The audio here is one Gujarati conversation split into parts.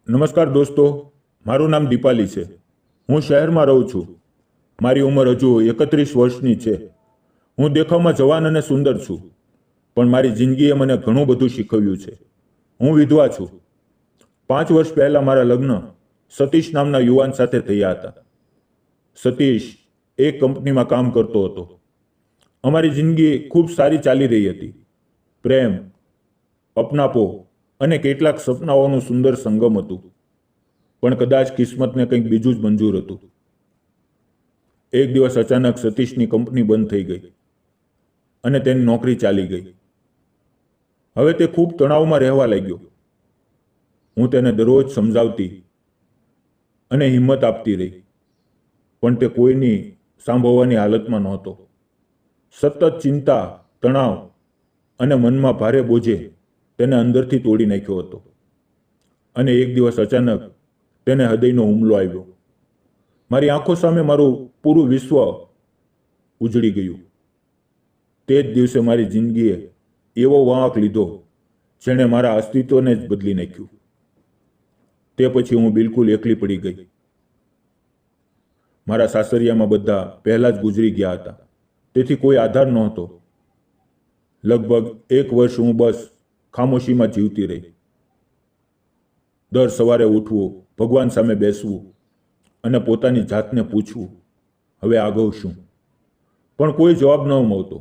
નમસ્કાર દોસ્તો, મારું નામ દીપાલી છે. હું શહેરમાં રહું છું. મારી ઉંમર હજુ 31 વર્ષની છે. હું દેખાવમાં જવાન અને સુંદર છું, પણ મારી જિંદગીએ મને ઘણું બધું શીખવ્યું છે. હું વિધવા છું. 5 વર્ષ પહેલાં મારા લગ્ન સતીશ નામના યુવાન સાથે થયા હતા. સતીશ એક કંપનીમાં કામ કરતો હતો. અમારી જિંદગી ખૂબ સારી ચાલી રહી હતી. પ્રેમ, અપનાપો અને કેટલાક સપનાઓનું સુંદર સંગમ હતું. પણ કદાચ કિસ્મતને કંઈક બીજું જ મંજૂર હતું. એક દિવસ અચાનક સતીશની કંપની બંધ થઈ ગઈ અને તેની નોકરી ચાલી ગઈ. હવે તે ખૂબ તણાવમાં રહેવા લાગ્યો. હું તેને દરરોજ સમજાવતી અને હિંમત આપતી રહી, પણ તે કોઈની સાંભળવાની હાલતમાં નહોતો. સતત ચિંતા, તણાવ અને મનમાં ભારે બોજે તેને અંદરથી તોડી નાખ્યો હતો. અને એક દિવસ અચાનક તેને હૃદયનો હુમલો આવ્યો. મારી આંખો સામે મારું પૂરું વિશ્વ ઉજળી ગયું. તે જ દિવસે મારી જિંદગીએ એવો વાંક લીધો જેણે મારા અસ્તિત્વને જ બદલી નાખ્યું. તે પછી હું બિલકુલ એકલી પડી ગઈ. મારા સાસરિયામાં બધા પહેલાં જ ગુજરી ગયા હતા, તેથી કોઈ આધાર નહોતો. લગભગ 1 વર્ષ હું બસ ખામોશીમાં જીવતી રહી. દર સવારે ઉઠવું, ભગવાન સામે બેસવું અને પોતાની જાતને પૂછવું, હવે આગળ શું? પણ કોઈ જવાબ ન મળતો.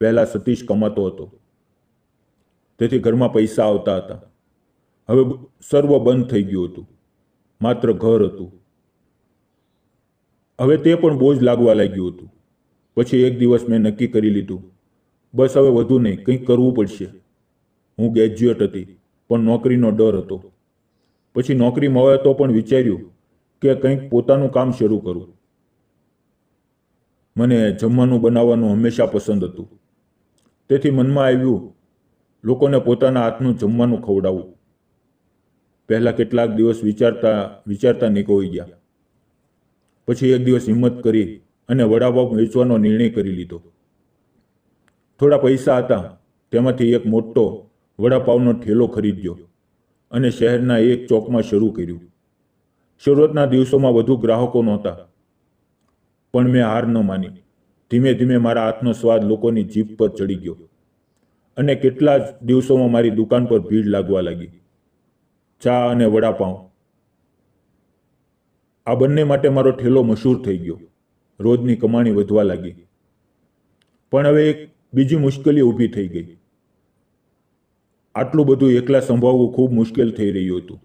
પહેલાં સતીશ કમાતો હતો, તેથી ઘરમાં પૈસા આવતા હતા. હવે સર્વ બંધ થઈ ગયું હતું. માત્ર ઘર હતું. હવે તે પણ બોજ લાગવા લાગ્યું હતું. પછી એક દિવસ મેં નક્કી કરી લીધું, બસ હવે વધુ નહીં, કંઈક કરવું પડશે. હું ગ્રેજ્યુએટ હતી, પણ નોકરીનો ડર હતો. પછી નોકરી મળે તો પણ વિચાર્યું કે કંઈક પોતાનું કામ શરૂ કરું. મને જમવાનું બનાવવાનું હંમેશા પસંદ હતું, તેથી મનમાં આવ્યું લોકોને પોતાના હાથનું જમવાનું ખવડાવવું. પહેલાં કેટલાક દિવસ વિચારતા નીકળી ગયા. પછી એક દિવસ હિંમત કરી અને વડાપાવ વેચવાનો નિર્ણય કરી લીધો. થોડા પૈસા હતા, તેમાંથી એક મોટો વડાપાવનો ઠેલો ખરીદ્યો અને શહેરના એક ચોકમાં શરૂ કર્યું. શરૂઆતના દિવસોમાં વધુ ગ્રાહકો નહોતા, પણ મેં હાર ન માની. ધીમે ધીમે મારા હાથનો સ્વાદ લોકોની જીભ પર ચડી ગયો અને કેટલા જ દિવસોમાં મારી દુકાન પર ભીડ લાગવા લાગી. ચા અને વડાપાવ, આ બંને માટે મારો ઠેલો મશહૂર થઈ ગયો. રોજની કમાણી વધવા લાગી. પણ હવે એક બીજી મુશ્કેલી ઊભી થઈ ગઈ. આટલું બધું એકલા સંભાળવું ખૂબ મુશ્કેલ થઈ રહ્યું હતું.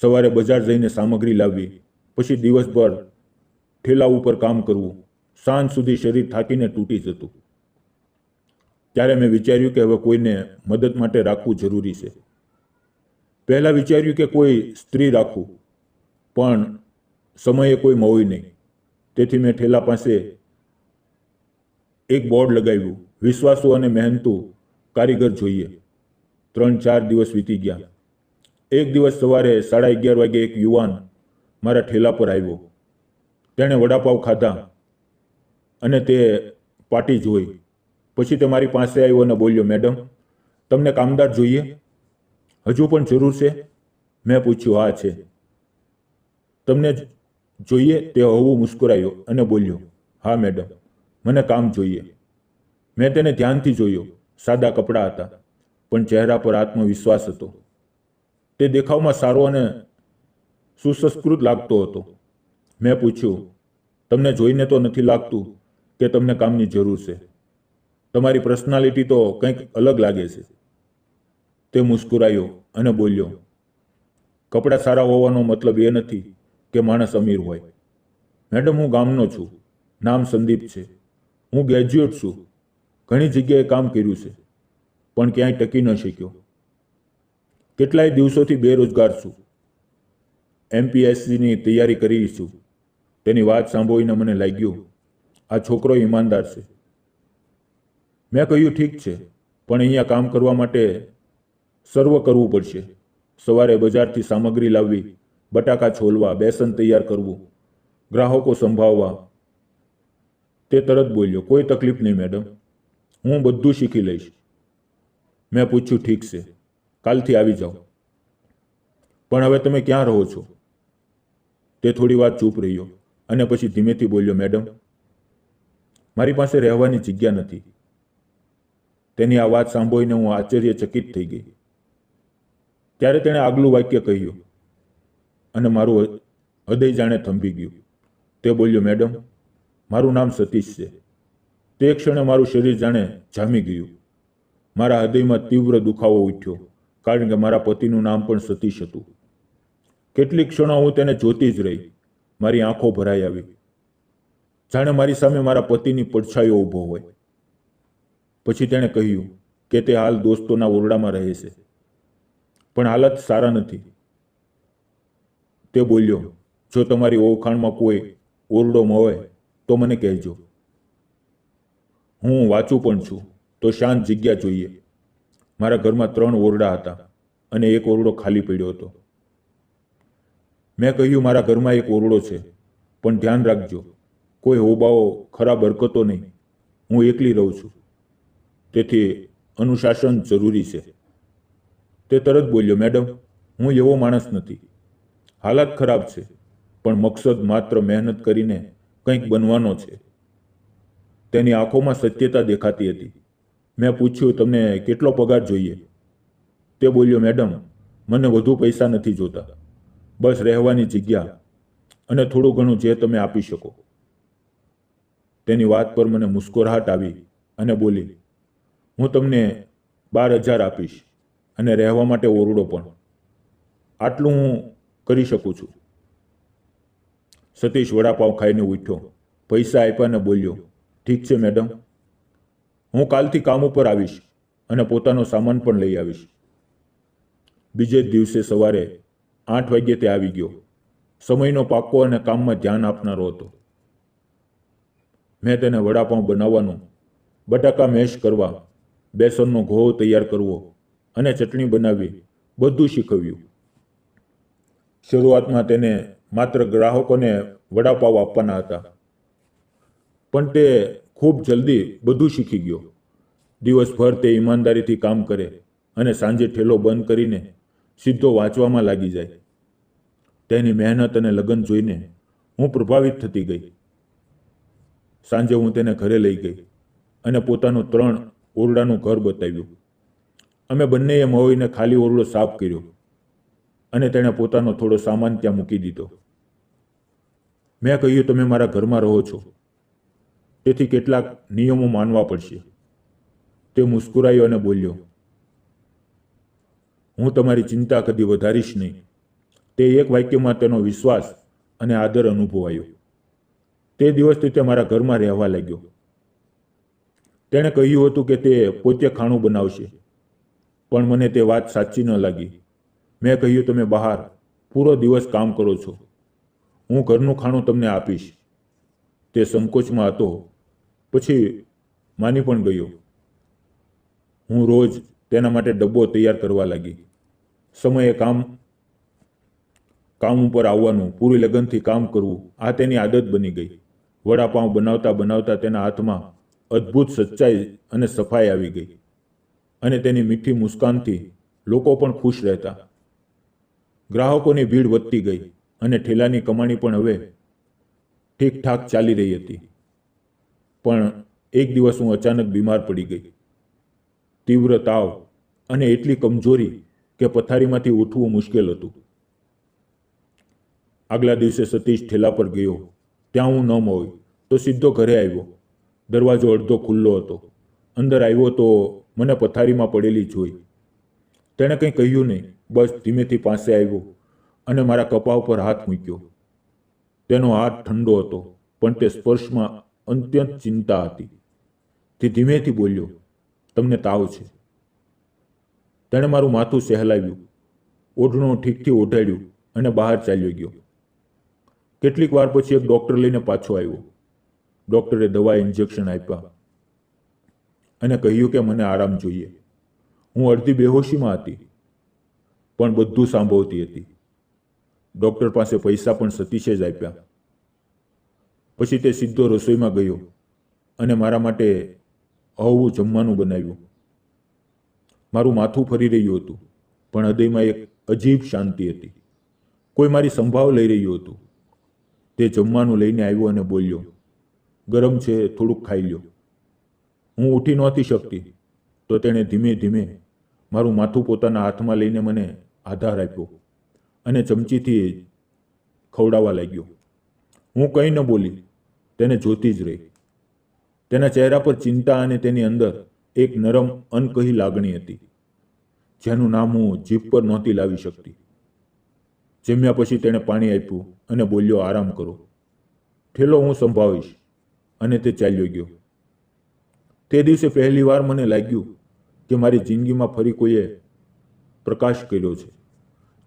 સવારે બજાર જઈને સામગ્રી લાવવી, પછી દિવસભર ઠેલા ઉપર કામ કરવું, સાંજ સુધી શરીર થાકીને તૂટી જતું. ત્યારે મેં વિચાર્યું કે હવે કોઈને મદદ માટે રાખવું જરૂરી છે. પહેલાં વિચાર્યું કે કોઈ સ્ત્રી રાખવું, પણ સમયે કોઈ મળ્યું નહીં. તેથી મેં ઠેલા પાસે એક બોર્ડ લગાવ્યું, વિશ્વાસુ અને મહેનતુ કારીગર જોઈએ. 3-4 દિવસ વીતી ગયા. એક દિવસ સવારે 11:30 વાગે એક યુવાન મારા ઠેલા પર આવ્યો. તેણે વડાપાવ ખાધા અને તે પાટી જોઈ. પછી તે મારી પાસે આવ્યો અને બોલ્યો, મેડમ, તમને કામદાર જોઈએ? હજુ પણ જરૂર છે? મેં પૂછ્યું, હા છે. તમને જોઈએ? તે હળવું મુસ્કરાયો અને બોલ્યો, હા મેડમ, મને કામ જોઈએ. મેં તેને ધ્યાનથી જોયો. સાદા કપડાં હતા, પણ ચહેરા પર આત્મવિશ્વાસ હતો. તે દેખાવમાં સારો અને સુસંસ્કૃત લાગતો હતો. મેં પૂછ્યું, તમને જોઈને તો નથી લાગતું કે તમને કામની જરૂર છે. તમારી પર્સનાલિટી તો કંઈક અલગ લાગે છે. તે મુસ્કરાયો અને બોલ્યો, કપડાં સારા હોવાનો મતલબ એ નથી કે માણસ અમીર હોય. મેડમ, હું ગામનો છું. નામ સંદીપ છે. હું ગ્રેજ્યુએટ છું. ઘણી જગ્યાએ કામ કર્યું છે, પણ ક્યાંય ટકી ન શક્યો. કેટલાય દિવસોથી બેરોજગાર છું. MPSCની તૈયારી કરી છું. તેની વાત સાંભળીને મને લાગ્યું, આ છોકરો ઈમાનદાર છે. મેં કહ્યું, ઠીક છે, પણ અહીંયા કામ કરવા માટે સર્વ કરવું પડશે. સવારે બજારથી સામગ્રી લાવવી, બટાકા છોલવા, બેસન તૈયાર કરવું, ગ્રાહકો સંભાળવા. તે તરત બોલ્યો, કોઈ તકલીફ નહીં મેડમ, હું બધું શીખી લઈશ. મેં પૂછ્યું, ઠીક છે, કાલથી આવી જાઓ. પણ હવે તમે ક્યાં રહો છો? તે થોડી વાર ચૂપ રહ્યો અને પછી ધીમેથી બોલ્યો, મેડમ, મારી પાસે રહેવાની જગ્યા નથી. તેની આ વાત સાંભળીને હું આશ્ચર્યચકિત થઈ ગઈ. ત્યારે તેણે આગલું વાક્ય કહ્યું અને મારું હૃદય જાણે થંભી ગયું. તે બોલ્યો, મેડમ, મારું નામ સતીશ છે. તે ક્ષણે મારું શરીર જાણે જામી ગયું. મારા હૃદયમાં તીવ્ર દુખાવો ઉઠ્યો, કારણ કે મારા પતિનું નામ પણ સતીશ હતું. કેટલીક ક્ષણો હું તેને જોતી જ રહી. મારી આંખો ભરાઈ આવી, જાણે મારી સામે મારા પતિની પડછાયો ઊભો હોય. પછી તેણે કહ્યું કે તે હાલ દોસ્તોના ઓરડામાં રહે છે, પણ હાલત સારા નથી. તે બોલ્યો, જો તમારી ઓળખાણમાં કોઈ ઓરડો હોય તો મને કહેજો. હું વાંચું પણ છું, તો શાંત જગ્યા જોઈએ. મારા ઘરમાં 3 ઓરડા હતા અને એક ઓરડો ખાલી પડ્યો હતો. મેં કહ્યું, મારા ઘરમાં એક ઓરડો છે, પણ ધ્યાન રાખજો, કોઈ હોબાઓ ખરાબ હરકતો નહીં. હું એકલી રહું છું, તેથી અનુશાસન જરૂરી છે. તે તરત બોલ્યો, મેડમ, હું એવો માણસ નથી. હાલત ખરાબ છે, પણ મકસદ માત્ર મહેનત કરીને કંઈક બનવાનો છે. તેની આંખોમાં સત્યતા દેખાતી હતી. મેં પૂછ્યું, તમને કેટલો પગાર જોઈએ? તે બોલ્યો, મેડમ, મને વધુ પૈસા નથી જોતા, બસ રહેવાની જગ્યા અને થોડું ઘણું જે તમે આપી શકો. તેની વાત પર મને મુસ્કુરાહટ આવી અને બોલી, હું તમને 12,000 આપીશ અને રહેવા માટે ઓરડો પણ. આટલું હું કરી શકું છું. સતીશ વડાપાઉં ખાઈને ઉઠ્યો, પૈસા આપ્યા અને બોલ્યો, ઠીક છે મેડમ, હું કાલથી કામ ઉપર આવીશ અને પોતાનો સામાન પણ લઈ આવીશ. બીજે જ દિવસે સવારે 8 વાગ્યે તે આવી ગયો. સમયનો પાક્કો અને કામમાં ધ્યાન આપનારો હતો. મેં તેને વડાપાઉં બનાવવાનું, બટાકા મેશ કરવા, બેસનનો ઘોળ તૈયાર કરવો અને ચટણી બનાવવી બધું શીખવ્યું. શરૂઆતમાં તેને માત્ર ગ્રાહકોને વડાપાઉં આપવાના હતા, પણ તે ખૂબ જલ્દી બધું શીખી ગયો. દિવસભર તે ઈમાનદારીથી કામ કરે અને સાંજે ઠેલો બંધ કરીને સીધો વાંચવામાં લાગી જાય. તેની મહેનત અને લગન જોઈને હું પ્રભાવિત થતી ગઈ. સાંજે હું તેને ઘરે લઈ ગઈ અને પોતાનું 3 ઓરડાનું ઘર બતાવ્યું. અમે બંનેએ મળીને ખાલી ઓરડો સાફ કર્યો અને તેણે પોતાનો થોડો સામાન ત્યાં મૂકી દીધો. મેં કહ્યું, તમે મારા ઘરમાં રહો છો, તેથી કેટલાક નિયમો માનવા પડશે. તે મુસ્કુરાયો અને બોલ્યો, હું તમારી ચિંતા કદી વધારીશ નહીં. તે એક વાક્યમાં તેનો વિશ્વાસ અને આદર અનુભવાયો. તે દિવસથી તે મારા ઘરમાં રહેવા લાગ્યો. તેણે કહ્યું હતું કે તે પોતે ખાણું બનાવશે, પણ મને તે વાત સાચી ન લાગી. મેં કહ્યું, તમે બહાર પૂરો દિવસ કામ કરો છો, હું ઘરનું ખાણું તમને આપીશ. તે સંકોચમાં હતો, પછી માની પણ ગયો. હું રોજ તેના માટે ડબ્બો તૈયાર કરવા લાગી. સમયે કામ ઉપર આવવાનું, પૂરી લગનથી કામ કરવું, આ તેની આદત બની ગઈ. વડાપાઉં બનાવતા બનાવતા તેના હાથમાં અદ્ભુત સચ્ચાઈ અને સફાઈ આવી ગઈ અને તેની મીઠી મુસ્કાનથી લોકો પણ ખુશ રહેતા. ગ્રાહકોની ભીડ વધતી ગઈ અને ઠેલાની કમાણી પણ હવે ઠીકઠાક ચાલી રહી હતી. પણ એક દિવસ હું અચાનક બીમાર પડી ગઈ. તીવ્ર તાવ અને એટલી કમજોરી કે પથારીમાંથી ઉઠવું મુશ્કેલ હતું. આગલા દિવસે સતીશ ઠેલા પર ગયો. ત્યાં હું ન મળી તો સીધો ઘરે આવ્યો. દરવાજો અડધો ખુલ્લો હતો. અંદર આવ્યો તો મને પથારીમાં પડેલી જોઈ. તેણે કંઈ કહ્યું નહીં, બસ ધીમેથી પાસે આવ્યો અને મારા કપાળ પર હાથ મૂક્યો. તેનો હાથ ઠંડો હતો, પણ તે સ્પર્શમાં અત્યંત ચિંતા હતી. તે ધીમેથી બોલ્યો, તમને તાવ છે? તેણે મારું માથું સહેલાવ્યું, ઓઢણું ઠીકથી ઓઢાડ્યું અને બહાર ચાલ્યો ગયો. કેટલીક વાર પછી એક ડૉક્ટર લઈને પાછો આવ્યો. ડૉક્ટરે દવા ઇન્જેક્શન આપ્યા અને કહ્યું કે મને આરામ જોઈએ. હું અડધી બેહોશીમાં હતી, પણ બધું સાંભળતી હતી. ડૉક્ટર પાસે પૈસા પણ સતીશે જ આપ્યા. પછી તે સીધો રસોઈમાં ગયો અને મારા માટે હળવું જમવાનું બનાવ્યું. મારું માથું ફરી રહ્યું હતું, પણ હૃદયમાં એક અજીબ શાંતિ હતી. કોઈ મારી સંભાળ લઈ રહ્યું હતું. તે જમવાનું લઈને આવ્યો અને બોલ્યો, ગરમ છે, થોડુંક ખાઈ લ્યો. હું ઉઠી નહોતી શકતી તો તેણે ધીમે ધીમે મારું માથું પોતાના હાથમાં લઈને મને આધાર આપ્યો અને ચમચીથી ખવડાવવા લાગ્યો. હું કંઈ ન બોલી, તેને જોતી જ રહી. તેના ચહેરા પર ચિંતા અને તેની અંદર એક નરમ અનકહી લાગણી હતી, જેનું નામ હું જીભ પર નહોતી લાવી શકતી. જમ્યા પછી તેણે પાણી આપ્યું અને બોલ્યો, આરામ કરો, ઠેલો હું સંભાળીશ. અને તે ચાલ્યો ગયો. તે દિવસે પહેલીવાર મને લાગ્યું કે મારી જિંદગીમાં ફરી કોઈએ પ્રકાશ કર્યો છે.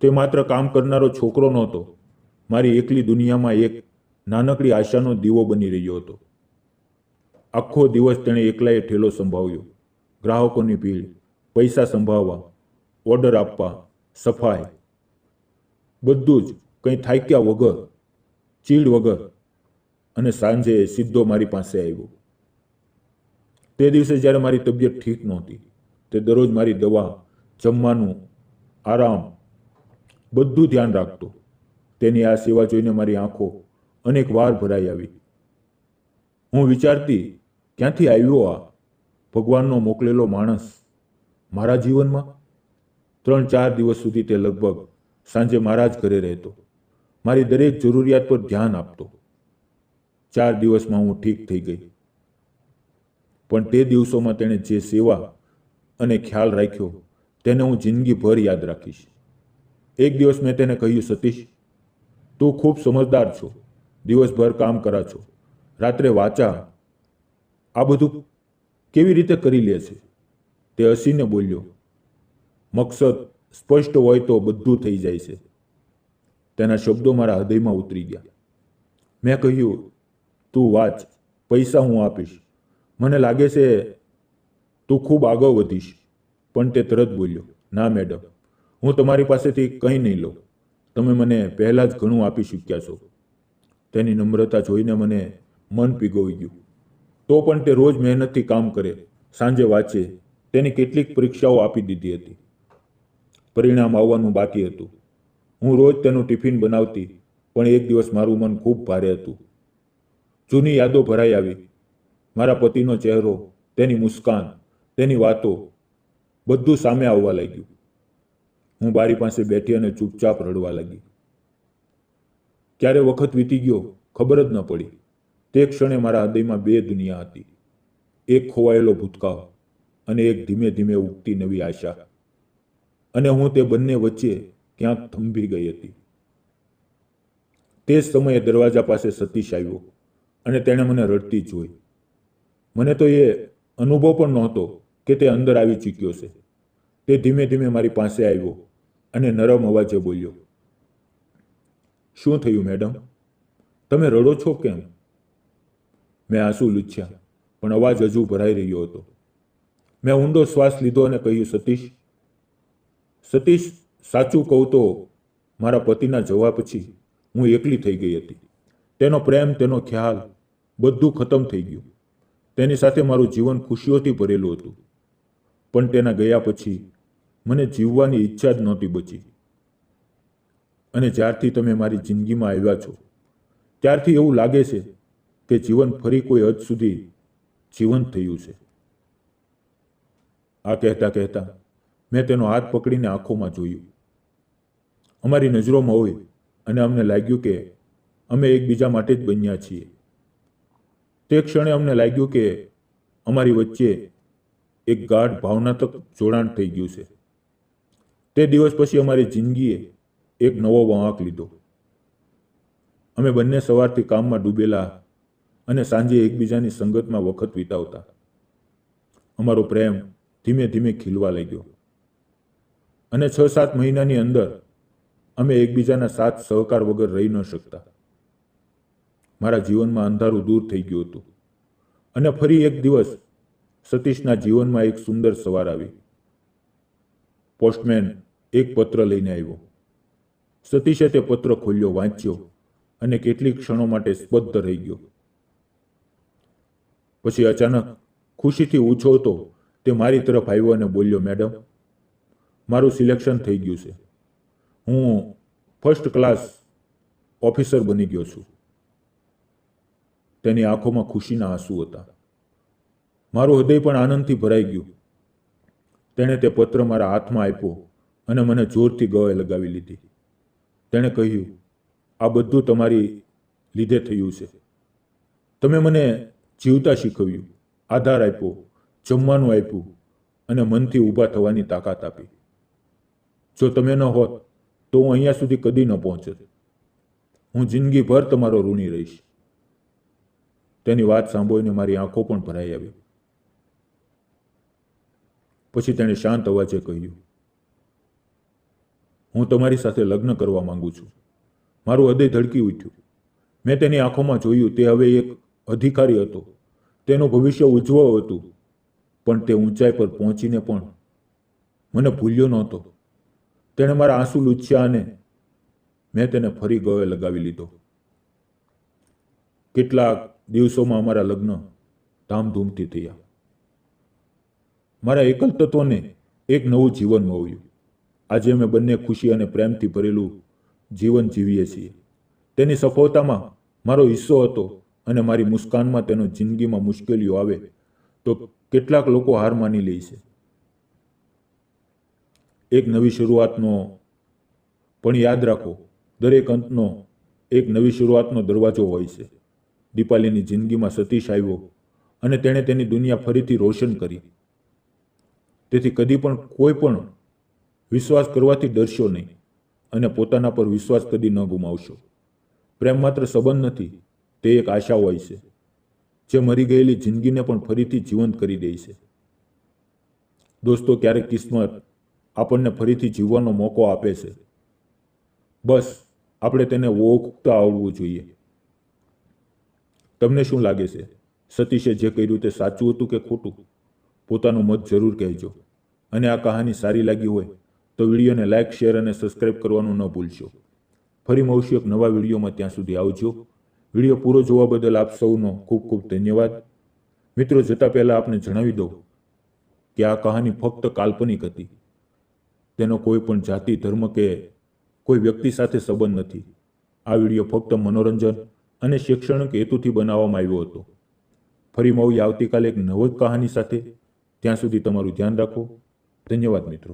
તે માત્ર કામ કરનારો છોકરો નહોતો, મારી એકલી દુનિયામાં એક નાનકડી આશાનો દીવો બની રહ્યો હતો. આખો દિવસ તેણે એકલાએ ઠેલો સંભાળ્યો. ગ્રાહકોની ભીડ, પૈસા સંભાળવા, ઓર્ડર આપવા, સફાઈ, બધું જ કંઈ થાક્યા વગર, ચીડ વગર. અને સાંજે સીધો મારી પાસે આવ્યો. તે દિવસે જ્યારે મારી તબિયત ઠીક નહોતી, તે દરરોજ મારી દવા, જમવાનું, આરામ બધું ધ્યાન રાખતો. તેની આ સેવા જોઈને મારી આંખો અનેક વાર ભરાઈ આવી. હું વિચારતી, ક્યાંથી આવ્યો આ ભગવાનનો મોકલેલો માણસ મારા જીવનમાં? 3-4 દિવસ સુધી તે લગભગ સાંજે મારા જ ઘરે રહેતો, મારી દરેક જરૂરિયાત પર ધ્યાન આપતો. 4 દિવસમાં હું ઠીક થઈ ગઈ. પણ તે દિવસોમાં તેણે જે સેવા અને ખ્યાલ રાખ્યો તેને હું જિંદગીભર યાદ રાખીશ. એક દિવસ મેં તેને કહ્યું, સતીશ, તું ખૂબ સમજદાર છો, દિવસભર કામ કરા છો, રાત્રે વાંચા, આ બધું કેવી રીતે કરી લે છે? તે હસીને બોલ્યો, મકસદ સ્પષ્ટ હોય તો બધું થઈ જાય છે. તેના શબ્દો મારા હૃદયમાં ઉતરી ગયા. મેં કહ્યું, તું વાંચ, પૈસા હું આપીશ, મને લાગે છે તું ખૂબ આગળ વધીશ. પણ તે તરત બોલ્યો, ના મેડમ, હું તમારી પાસેથી કંઈ નહીં લઉં, તમે મને પહેલાં જ ઘણું આપી ચૂક્યા છો. તેની નમ્રતા જોઈને મને મન પીગોઈ ગયું. તો પણ તે રોજ મહેનતથી કામ કરે, સાંજે વાંચે. તેની કેટલીક પરીક્ષાઓ આપી દીધી હતી, પરિણામ આવવાનું બાકી હતું. હું રોજ તેનું ટિફિન બનાવતી, પણ એક દિવસ મારું મન ખૂબ ભારે હતું. જૂની યાદો ભરાઈ આવી. મારા પતિનો ચહેરો, તેની મુસ્કાન, તેની વાતો, બધું સામે આવવા લાગ્યું. હું બારી પાસે બેઠી અને ચૂપચાપ રડવા લાગી. ક્યારે વખત વીતી ગયો ખબર જ ન પડી. તે ક્ષણે મારા હૃદયમાં 2 દુનિયા હતી, એક ખોવાયેલો ભૂતકાળ અને એક ધીમે ધીમે ઉગતી નવી આશા. અને હું તે બંને વચ્ચે ક્યાંક થંભી ગઈ હતી. તે જ સમયે દરવાજા પાસે સતીશ આવ્યો અને તેણે મને રડતી જોઈ. મને તો એ અનુભવ પણ નહોતો કે તે અંદર આવી ચૂક્યો છે. તે ધીમે ધીમે મારી પાસે આવ્યો અને નરમ અવાજે બોલ્યો, શું થયું મેડમ? તમે રડો છો કેમ? મેં આંસુ લૂછ્યા, પણ અવાજ હજુ ભરાઈ રહ્યો હતો. મેં ઊંડો શ્વાસ લીધો અને કહ્યું, સતીશ, સાચું કહું તો મારા પતિના જવા પછી હું એકલી થઈ ગઈ હતી. તેનો પ્રેમ, તેનો ખ્યાલ બધું ખતમ થઈ ગયું. તેની સાથે મારું જીવન ખુશીઓથી ભરેલું હતું. પણ તેના ગયા પછી મને જીવવાની ઈચ્છા જ નહોતી બચી. અને જ્યારથી તમે મારી જિંદગીમાં આવ્યા છો ત્યારથી એવું લાગે છે કે જીવન ફરી કોઈ હદ સુધી જીવંત થયું છે. આ કહેતા કહેતા મેં તેનો હાથ પકડીને આંખોમાં જોયું. અમારી નજરોમાં હોય અને અમને લાગ્યું કે અમે એકબીજા માટે જ બન્યા છીએ. તે ક્ષણે અમને લાગ્યું કે અમારી વચ્ચે એક ગાઢ ભાવનાત્મક જોડાણ થઈ ગયું છે. તે દિવસ પછી અમારી જિંદગીએ એક નવો વળાંક લીધો. અમે બંને સવારથી કામમાં ડૂબેલા અને સાંજે એકબીજાની સંગતમાં વખત વિતાવતા. અમારો પ્રેમ ધીમે ધીમે ખીલવા લાગ્યો અને 6-7 મહિનાની અંદર અમે એકબીજાના સાથ સહકાર વગર રહી ન શકતા. મારા જીવનમાં અંધારું દૂર થઈ ગયું હતું અને ફરી એક દિવસ સતીશના જીવનમાં એક સુંદર સવાર આવી. પોસ્ટમેન એક પત્ર લઈને આવ્યો. સતીશે તે પત્ર ખોલ્યો, વાંચ્યો અને કેટલીક ક્ષણો માટે સ્તબ્ધ રહી ગયો. પછી અચાનક ખુશીથી ઉછળતો તે મારી તરફ આવ્યો અને બોલ્યો, મેડમ, મારું સિલેક્શન થઈ ગયું છે. હું ફર્સ્ટ ક્લાસ ઓફિસર બની ગયો છું. તેની આંખોમાં ખુશીના આંસુ હતા. મારું હૃદય પણ આનંદથી ભરાઈ ગયું. તેણે તે પત્ર મારા હાથમાં આપ્યો અને મને જોરથી ગળે લગાવી લીધી. તેણે કહ્યું, આ બધું તમારી લીધે થયું છે. તમે મને જીવતા શીખવ્યું, આધાર આપ્યો, જમવાનું આપ્યું અને મનથી ઊભા થવાની તાકાત આપી. જો તમે ન હોત તો હું અહીંયા સુધી કદી ન પહોંચત. હું જિંદગીભર તમારો ઋણી રહીશ. તેની વાત સાંભળીને મારી આંખો પણ ભરાઈ આવી. પછી તેણે શાંત અવાજે કહ્યું, હું તમારી સાથે લગ્ન કરવા માંગુ છું. મારું હૃદય ધડકી ઉઠ્યું. મેં તેની આંખોમાં જોયું, તે હવે એક અધિકારી હતો. તેનું ભવિષ્ય ઉજ્જવળ હતું, પણ તે ઊંચાઈ પર પહોંચીને પણ મને ભૂલ્યો નહોતો. તેણે મારા આંસુ લૂછ્યા અને મેં તેને ફરી ગળે લગાવી લીધો. કેટલાક દિવસોમાં અમારા લગ્ન ધામધૂમથી થયા. મારા એકલ તત્વને એક નવું જીવન મળ્યું. આજે અમે બંને ખુશી અને પ્રેમથી ભરેલું જીવન જીવીએ છીએ. તેની સફળતામાં મારો હિસ્સો હતો અને મારી મુસ્કાનમાં તેનો જિંદગીમાં મુશ્કેલીઓ આવે તો કેટલાક લોકો હાર માની લે છે. એક નવી શરૂઆતનો પણ યાદ રાખો, દરેક અંતનો એક નવી શરૂઆતનો દરવાજો હોય છે. દીપાલીની જિંદગીમાં સતીશ આવ્યો અને તેણે તેની દુનિયા ફરીથી રોશન કરી. તેથી કદી પણ કોઈ પણ વિશ્વાસ કરવાથી ડરશો નહીં અને પોતાના પર વિશ્વાસ કદી ન ગુમાવશો. પ્રેમ માત્ર સંબંધ નથી, તે એક આશા હોય છે જે મરી ગયેલી જિંદગીને પણ ફરીથી જીવંત કરી દે છે. દોસ્તો, ક્યારેક કિસ્મત આપણને ફરીથી જીવવાનો મોકો આપે છે. બસ આપણે તેને ઓળખતા આવડવું જોઈએ. તમને શું લાગે છે? સતીશે જે કર્યું તે સાચું હતું કે ખોટું? પોતાનું મત જરૂર કહેજો. અને આ કહાની સારી લાગી હોય તો વિડીયોને લાઇક, શેર અને સબસ્ક્રાઇબ કરવાનું ન ભૂલશો. ફરી મળશું એક નવા વિડીયોમાં. ત્યાં સુધી આવજો. વિડીયો પૂરો જોવા બદલ આપ સૌનો ખૂબ ખૂબ ધન્યવાદ. મિત્રો, જતા પહેલાં આપને જણાવી દઉં કે આ કહાની ફક્ત કાલ્પનિક હતી. તેનો કોઈ પણ જાતિ, ધર્મ કે કોઈ વ્યક્તિ સાથે સંબંધ નથી. આ વિડીયો ફક્ત મનોરંજન અને શૈક્ષણિક હેતુથી બનાવવામાં આવ્યો હતો. ફરી મળીએ આવતીકાલે એક નવી કહાની સાથે. ત્યાં સુધી તમારું ધ્યાન રાખો. ધન્યવાદ મિત્રો.